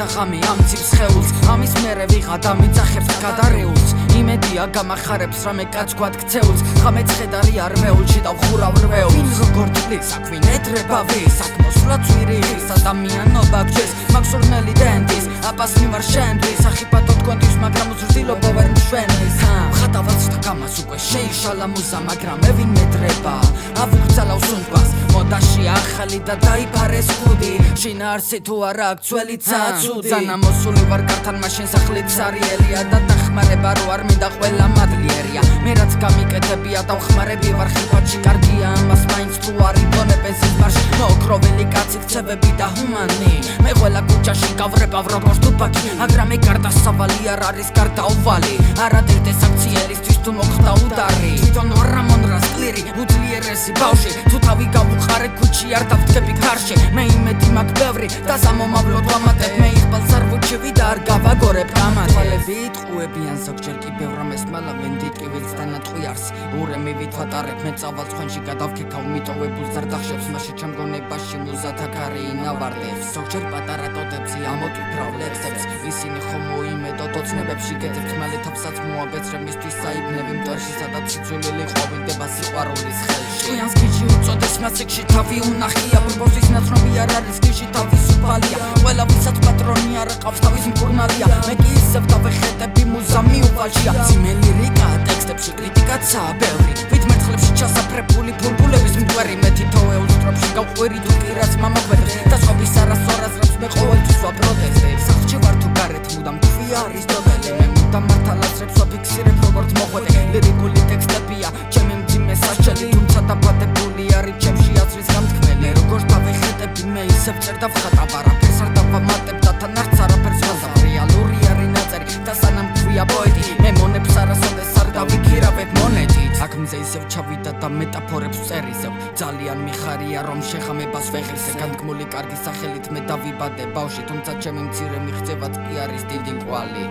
და ღამე ამცირს ხეულს ამის მერე ვიღა და მიწახებს გადარეულს იმედია გამახარებს რამე კაც გვადგცეულს ღამე ცხედარი არ მეულში და ვხურავ რვეულს ვინ როგორ თვლის აქ ვინ ედრება ვის აქ მოსვლა ძვირის ადამიანობა გჯერს მაგ სურნელი დენდის აპას მიმარ შენთვის ახიფათო თქვენთვის მაგრამ უზრდილობა ვერ მშვენის ხატავაც და გამას უკვე შეიშალა მუზა მაგრამ მე ვინ მედრება ავუგზალა უსუნთქვას მოდაში ახალი და დაიფარეს ხუდი შინაარსი თუ არა აქ ძველი ცაცუდი ძანა მოსული ვარ კართან მაშინ სახლით სარიელია და დახმარება რო არ მინდა ყველა მადლიერია მე რაც გამიკეთებია და ვხმარები ვარ ხიფათში კარგია ამას მაინც თუ არ იგონებენ სიზმარში მოკროვილი კაცი ქცევები და ჰუმანი მე ყველა ქუჩაში გავრებავ როგორც თუფაკი მაგრამ ეგ გარდა სავალი არ არის გარდაუვალი არა დედეს აქციელისთვის თუ მოხდა უდარი თვითონ ვარ რამონ რასკლირი უძლიერესი ბავში თუ თავი გავუყარე ქუჩი არ დავდგები გარშე მე იმედი მაქვს ბევრი და სამომავლოდ ვამატებ მე იღბალს არ ვუჩივი და არ გავაგორებ ამათებს თვალები იტყუებიან ზოგჯერ კი ბევრ რამეს მალავენ დიტკივილს და ნატყვიარს ურემი ვითვატარებ მე წავალ ცხენში გადავქეკავ მიტოვებულს ზარდახშებს მაშინ ჩემ გონებაში მუზათა ქარი ინავარდებს ზოგჯერ პატარა ტოტებზე ამოტვიფრავ ლექსებს ისინი ხომ მოიმედოთ ოცნებებში კეთებთ მალე თავსაც მოაბეცრებ მისთვის საიბნები მტვერში სადაც სიძულილი ყვავილდება სიყვარულის ხელში ყვიანს გიჟი უწოდეს მასიკში თავი უნახია ბურბოსის ნაცნობი არ არის გიჟი თავის უფალია ყველა ვისაც პატრონი არ ყავს თავის მკურნალია მე კი ისევ დავეხეტები მუზა მიუვალშია ძიმელი რიკა ტექსტებში კრიტიკაცაა ბევრი ვით მერცხლებში ჩასაფრებული ბულბულების მტვერი მე თითოეულ სტროფში გავყვერი თუ კი რაც მამაგვედრს და სხვების არასწორაზრებს მე ყოველთვის ვაპროტესტებ სახლში ვარ თუ გარეთ მუდამ ქვია არისტოტელე მე მუდამ მართალაზრებს ვაფიქსირებ როგორც მოხვედე ლირიკული ტექსტებია ჩემი მძიმე სასჯელი თუმცა დაბადებული არის ჩემში აზრის გამთქმელი როგორც დავეხეტები მე ისევ წერ და ვხატავ არაფერს არ დავამატებ და თან არც არაფერს ვაზავ რეალური არის ნაწერი და სანამ ქვია პოეტი მე მონებს არასოდეს არ დავიქირავებ მონეტით აქ მზე ისევ ჩავიდა და მეტაფორებს წერისევ ძალიან მიხარია რომ შეხამებას ვეღირსე განთქმული კარგი სახელით მე დავიბადე ბავში თუმცა ჩემი მცირე მიღწევაც კი არის დიდი კვალი